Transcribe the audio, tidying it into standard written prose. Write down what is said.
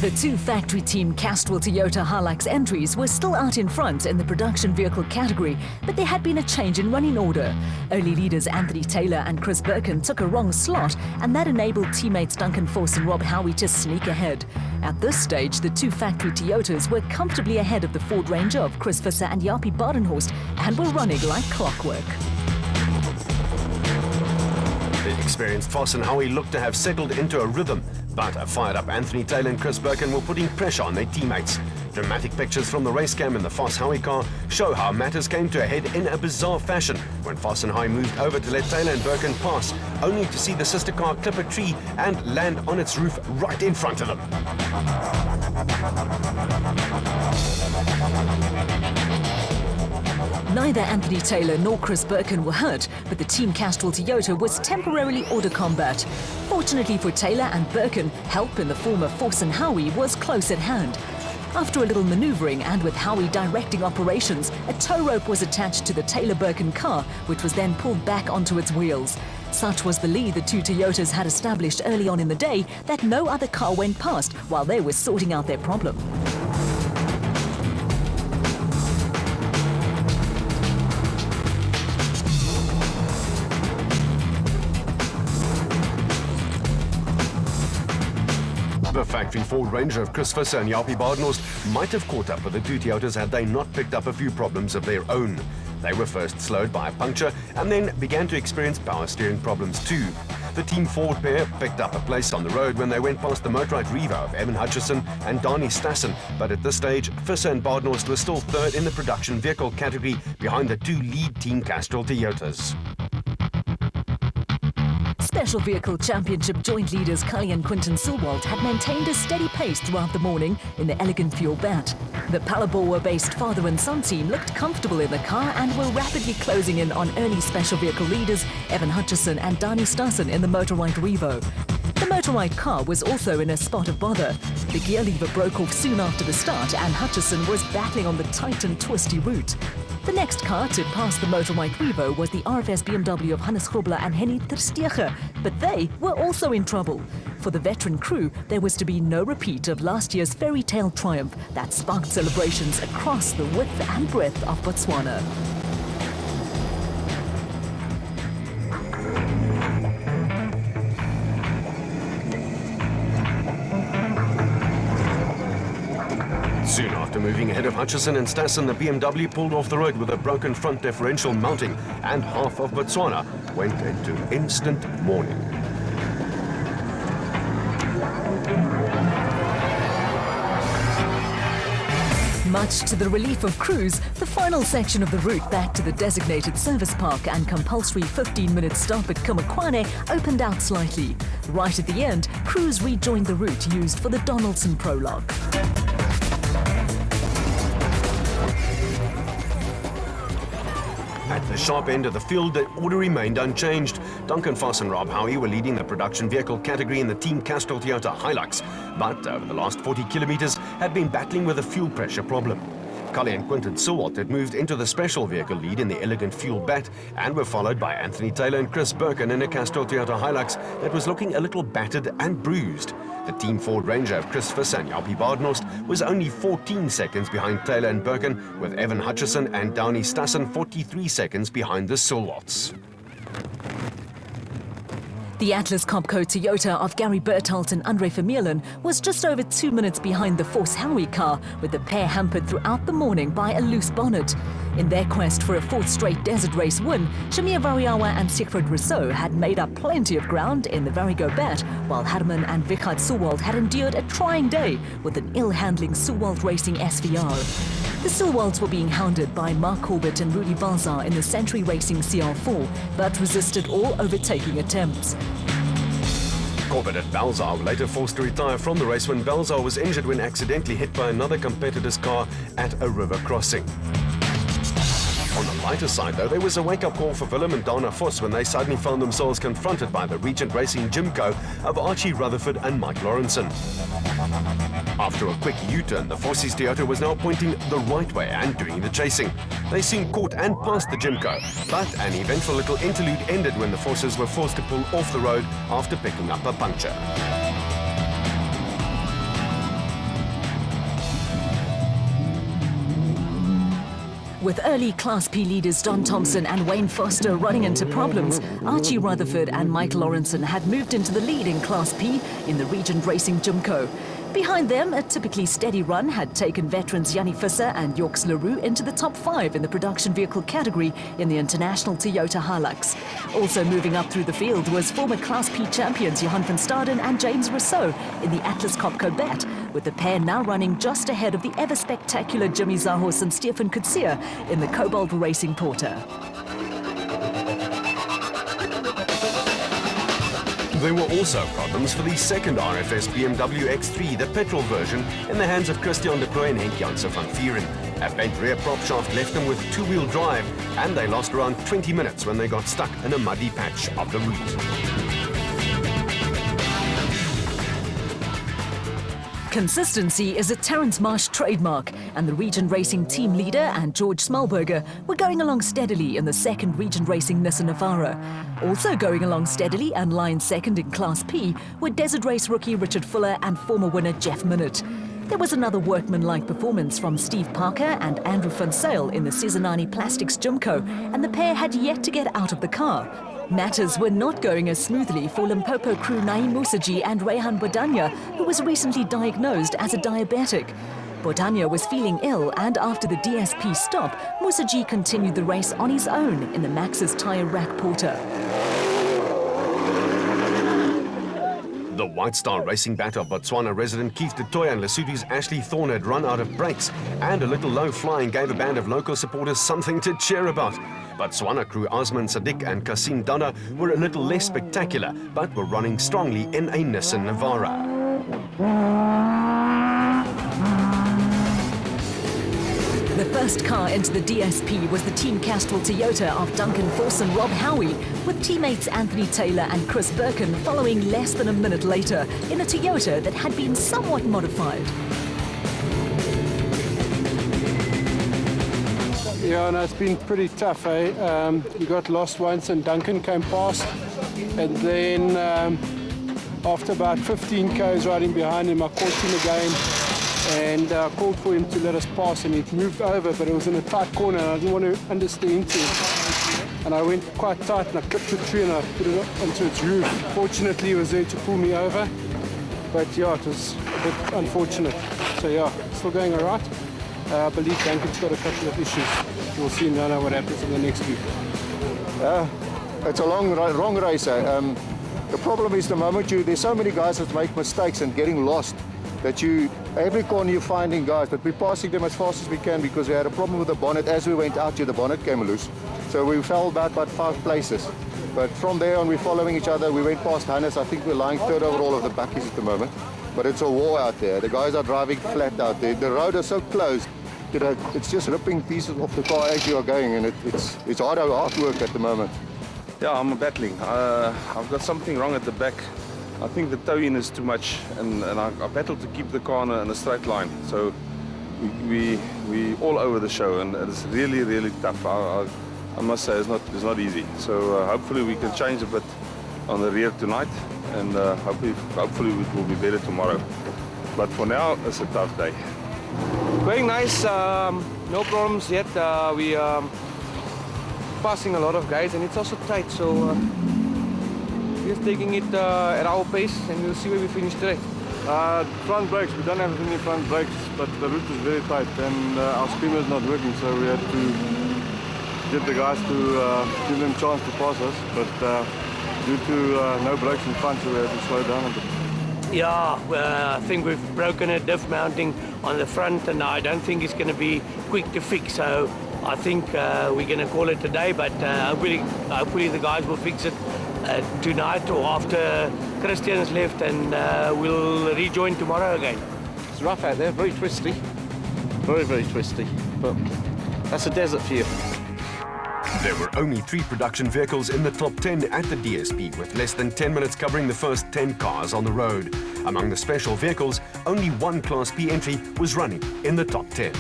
The two factory team Castrol Toyota Hilux entries were still out in front in the production vehicle category, but there had been a change in running order. Early leaders Anthony Taylor and Chris Birkin took a wrong slot, and that enabled teammates Duncan Force and Rob Howie to sneak ahead. At this stage, the two factory Toyotas were comfortably ahead of the Ford Ranger of Chris Visser and Jaapie Badenhorst and were running like clockwork. The experienced Force and Howie looked to have settled into a rhythm, but a fired-up Anthony Taylor and Chris Birkin were putting pressure on their teammates. Dramatic pictures from the race cam in the Force Howie car show how matters came to a head in a bizarre fashion when Force and Howie moved over to let Taylor and Birkin pass, only to see the sister car clip a tree and land on its roof right in front of them. Neither Anthony Taylor nor Chris Birkin were hurt, but the Team Castrol Toyota was temporarily order combat. Fortunately for Taylor and Birkin, help in the form of Force and Howie was close at hand. After a little maneuvering and with Howie directing operations, a tow rope was attached to the Taylor-Birkin car, which was then pulled back onto its wheels. Such was the lead the two Toyotas had established early on in the day that no other car went past while they were sorting out their problem. The factory Ford Ranger of Chris Visser and Jaapie Badenhorst might have caught up with the two Toyotas had they not picked up a few problems of their own. They were first slowed by a puncture and then began to experience power steering problems too. The Team Ford pair picked up a place on the road when they went past the Motorrad Revo of Evan Hutchison and Dani Stassen, but at this stage, Visser and Badenhorst were still third in the production vehicle category behind the two lead Team Castrol Toyotas. Special Vehicle Championship joint leaders Cully and Quinton Silwald had maintained a steady pace throughout the morning in the Elegant Fuel Bat. The Palabora-based father and son team looked comfortable in the car and were rapidly closing in on early special vehicle leaders Evan Hutchison and Dani Stassen in the Motorrad Revo. The Motorrad car was also in a spot of bother. The gear lever broke off soon after the start and Hutchison was battling on the tight and twisty route. The next car to pass the Motorrad Revo was the RFS BMW of Hannes Grobler and Henny Tersteger, but they were also in trouble. For the veteran crew, there was to be no repeat of last year's fairy tale triumph that sparked celebrations across the width and breadth of Botswana. Soon after moving ahead of Hutchison and Stassen, the BMW pulled off the road with a broken front differential mounting, and half of Botswana went into instant mourning. Much to the relief of crews, the final section of the route back to the designated service park and compulsory 15-minute stop at Kumakwane opened out slightly. Right at the end, crews rejoined the route used for the Donaldson prologue. At the sharp end of the field, the order remained unchanged. Duncan Force and Rob Howie were leading the production vehicle category in the Team Castrol Toyota Hilux, but over the last 40 kilometers had been battling with a fuel pressure problem. Cully and Quinton Silwald had moved into the special vehicle lead in the Elegant Fuel Bat and were followed by Anthony Taylor and Chris Birkin in a Castrol Toyota Hilux that was looking a little battered and bruised. The Team Ford Ranger of Chris Visser and Jaapie Badenhorst was only 14 seconds behind Taylor and Birkin, with Evan Hutchison and Dani Stassen 43 seconds behind the Silwalds. The Atlas Copco Toyota of Gary Bertholdt and Andre Vermeulen was just over 2 minutes behind the Force Howie car, with the pair hampered throughout the morning by a loose bonnet. In their quest for a fourth straight desert race win, Shamir Variawa and Siegfried Rousseau had made up plenty of ground in the Varigo Bat, while Harman and Wichard Silwald had endured a trying day with an ill-handling Silwald Racing SVR. The Silwalds were being hounded by Mark Corbett and Rudy Balzar in the Century Racing CR4, but resisted all overtaking attempts. Corbett and Balzar were later forced to retire from the race when Balzar was injured when accidentally hit by another competitor's car at a river crossing. On the lighter side, though, there was a wake-up call for Willem and Dana Vos when they suddenly found themselves confronted by the Regent Racing Jimco of Archie Rutherford and Mike Lawrenson. After a quick U-turn, the Vossies Toyota was now pointing the right way and doing the chasing. They soon caught and passed the Jimco, but an eventful little interlude ended when the Vossies were forced to pull off the road after picking up a puncture. With early Class P leaders Don Thompson and Wayne Foster running into problems, Archie Rutherford and Mike Lawrenson had moved into the lead in Class P in the Regent Racing Jimco. Behind them, a typically steady run had taken veterans Yanni Visser and Yorks Leroux into the top 5 in the production vehicle category in the International Toyota Hilux. Also moving up through the field was former Class P champions Johan van Staden and James Rousseau in the Atlas Copco Bet, with the pair now running just ahead of the ever-spectacular Jimmy Zahos and Stefan Kutsia in the Cobalt Racing Porter. There were also problems for the second RFS BMW X3, the petrol version, in the hands of Christian de Plooy and Henk Janssen van Vieren. A bent rear prop shaft left them with two-wheel drive, and they lost around 20 minutes when they got stuck in a muddy patch of the route. Consistency is a Terence Marsh trademark, and the Regent Racing team leader and George Smallberger were going along steadily in the second Regent Racing Nissan Navara. Also going along steadily and lying second in Class P were Desert Race rookie Richard Fuller and former winner Jeff Minott. There was another workmanlike performance from Steve Parker and Andrew van Sale in the Cesarani Plastics Jimco, and the pair had yet to get out of the car. Matters were not going as smoothly for Limpopo crew Naeem Musaji and Rehan Bodanya, who was recently diagnosed as a diabetic. Bodanya was feeling ill, and after the DSP stop, Musaji continued the race on his own in the Maxxis Tyre Rack Porter. The White Star Racing Bat of Botswana resident Keith du Toit and Lesotho's Ashley Thorne had run out of brakes, and a little low flying gave a band of local supporters something to cheer about. Botswana crew Osman Sadiq and Kasim Dana were a little less spectacular, but were running strongly in a Nissan Navara. The first car into the DSP was the Team Castrol Toyota of Duncan Force and Rob Howie, with teammates Anthony Taylor and Chris Birkin following less than a minute later in a Toyota that had been somewhat modified. Yeah, no, it's been pretty tough, eh? We got lost once and Duncan came past, and then after about 15 k's riding behind him, I caught him again and called for him to let us pass, and he moved over, but it was in a tight corner and I didn't want to understeer into it. And I went quite tight and I clipped the tree and I put it onto its roof. Fortunately, he was there to pull me over, but yeah, it was a bit unfortunate. So yeah, still going all right. I believe Duncan's got a couple of issues. We'll see now what happens in the next week. It's a wrong race. The problem is the moment there's so many guys that make mistakes and getting lost that every corner you're finding guys, but we're passing them as fast as we can because we had a problem with the bonnet. As we went out here, the bonnet came loose. So we fell about 5 places. But from there on, we're following each other. We went past Hannes. I think we're lying third over all of the backies at the moment. But it's a war out there. The guys are driving flat out there. The road is so closed that it's just ripping pieces off the car as you are going, and it's hard work at the moment. Yeah, I'm battling. I've got something wrong at the back. I think the toe-in is too much, and I battle to keep the car in a straight line. So we all over the show, and it's really, really tough. I must say it's not easy. So hopefully we can change a bit on the rear tonight, and hopefully it will be better tomorrow. But for now, it's a tough day. Going nice, no problems yet. We are passing a lot of guys, and it's also tight, so we're just taking it at our pace, and we'll see where we finish today. Front brakes, we don't have any front brakes, but the route is very tight, and our screamer is not working, so we had to get the guys to give them a chance to pass us, but due to no brakes in front, so we had to slow down a bit. Yeah, I think we've broken a diff mounting on the front, and I don't think it's going to be quick to fix, so I think we're going to call it a day, but hopefully the guys will fix it tonight or after Christian's left, and we'll rejoin tomorrow again. It's rough out there, very twisty. Very, very twisty, but that's a desert for you. There were only 3 production vehicles in the top 10 at the DSP, with less than 10 minutes covering the first 10 cars on the road. Among the special vehicles, only 1 Class P entry was running in the top 10.